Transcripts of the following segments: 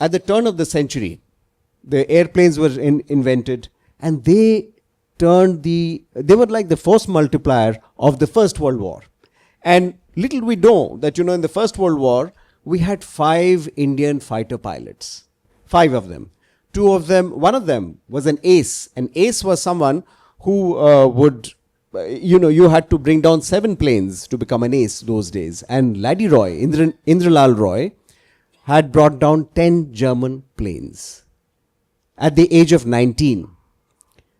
at the turn of the century, the airplanes were invented, and they were like the force multiplier of the First World War. And little we know that, in the First World War, we had 5 Indian fighter pilots. 5 of them. One of them was an ace. An ace was someone who you had to bring down 7 planes to become an ace those days. And Ladi Roy, Indranil Roy, had brought down 10 German planes at the age of 19.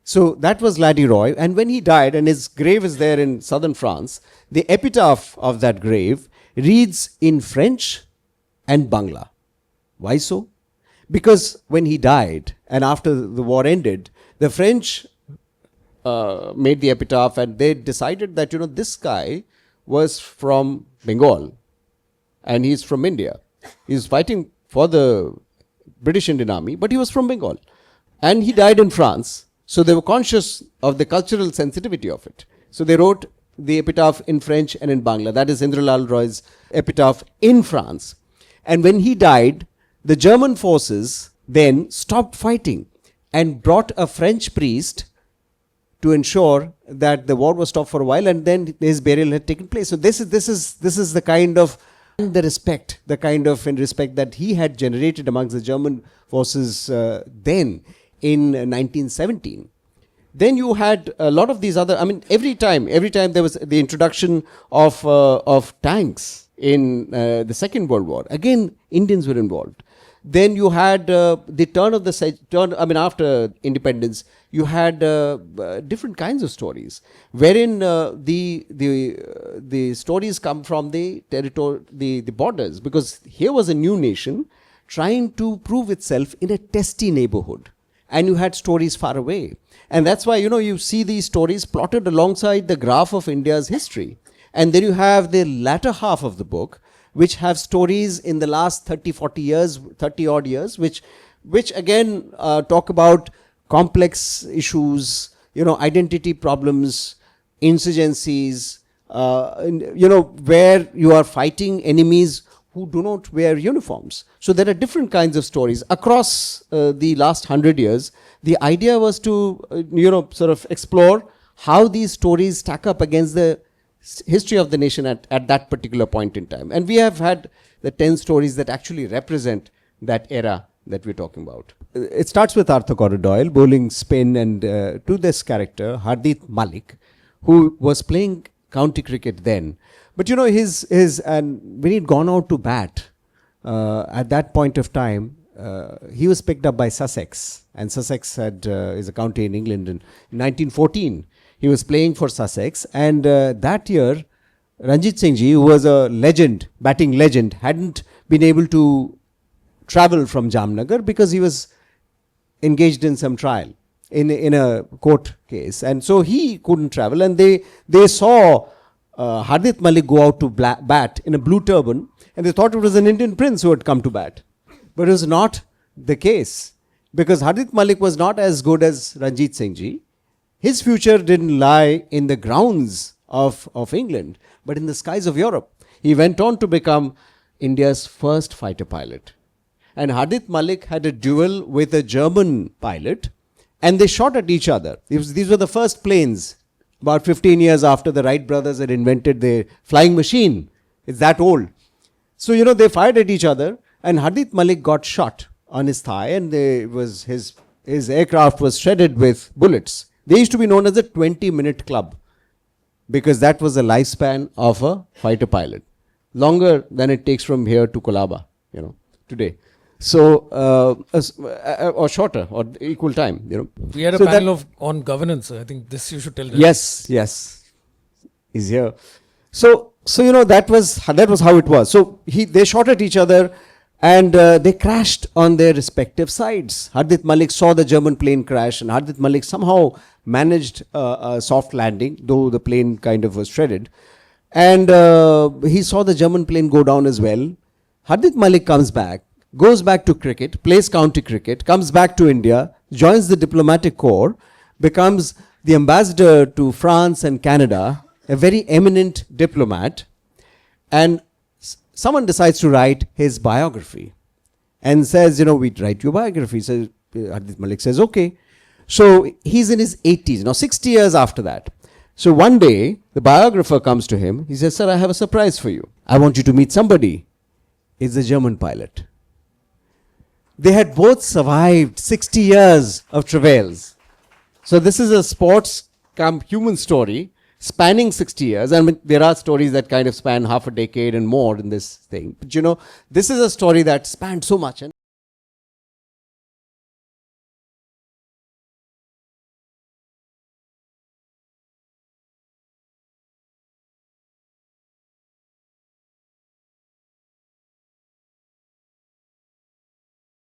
So that was Ladi Roy. And when he died, and his grave is there in southern France, the epitaph of that grave reads in French and Bangla. Why so? Because when he died, and after the war ended, the French made the epitaph, and they decided that, this guy was from Bengal, and he's from India. He's fighting for the British Indian Army, but he was from Bengal. And he died in France. So they were conscious of the cultural sensitivity of it. So they wrote the epitaph in French and in Bangla. That is Indranil Roy's epitaph in France. And when he died, the German forces then stopped fighting and brought a French priest to ensure that the war was stopped for a while, and then his burial had taken place. So this is the kind of respect that he had generated amongst the German forces then in 1917. Then you had a lot of these other, every time there was the introduction of tanks in the Second World War. Again, Indians were involved. Then you had the after independence, you had different kinds of stories, wherein the stories come from the territory, the borders, because here was a new nation trying to prove itself in a testy neighborhood. And you had stories far away. And that's why, you see these stories plotted alongside the graph of India's history. And then you have the latter half of the book, which have stories in the last 30 odd years, which again talk about complex issues, identity problems, insurgencies, where you are fighting enemies who do not wear uniforms. So there are different kinds of stories across the last 100 years. The idea was to, sort of explore how these stories stack up against the history of the nation at that particular point in time. And we have had the 10 stories that actually represent that era that we're talking about. It starts with Arthur Conan Doyle bowling spin and to this character, Hardit Malik, who was playing county cricket then. But and when he'd gone out to bat, at that point of time, he was picked up by Sussex, and Sussex is a county in England. In 1914, he was playing for Sussex, and that year, Ranjit Singh Ji, who was a legend, batting legend, hadn't been able to travel from Jamnagar because he was engaged in some trial in a court case, and so he couldn't travel. And they saw Hardit Malik go out to bat in a blue turban, and they thought it was an Indian prince who had come to bat. But it was not the case, because Hardit Malik was not as good as Ranjit Singh Ji. His future didn't lie in the grounds of England, but in the skies of Europe. He went on to become India's first fighter pilot. And Hardit Malik had a duel with a German pilot, and they shot at each other. These were the first planes, about 15 years after the Wright brothers had invented the flying machine. It's that old. So, they fired at each other, and Hardit Malik got shot on his thigh, and his aircraft was shredded with bullets. They used to be known as the 20-minute club, because that was the lifespan of a fighter pilot. Longer than it takes from here to Colaba, today. So, or shorter, or equal time, We had a panel on governance. I think this you should tell them. Yes, is here. So that was how it was. So they shot at each other, and they crashed on their respective sides. Hardit Malik saw the German plane crash, and Hardit Malik somehow managed a soft landing, though the plane kind of was shredded. And he saw the German plane go down as well. Hardit Malik comes back, goes back to cricket, plays county cricket, comes back to India, joins the diplomatic corps, becomes the ambassador to France and Canada, a very eminent diplomat, and someone decides to write his biography. and says, we'd write you a biography. Says, Hardit Malik says, okay. So he's in his 80s, now 60 years after that. So one day, the biographer comes to him. He says, sir, I have a surprise for you. I want you to meet somebody. It's a German pilot. They had both survived 60 years of travails. So this is a sports come human story spanning 60 years. I mean, there are stories that kind of span half a decade and more in this thing. But this is a story that spanned so much. And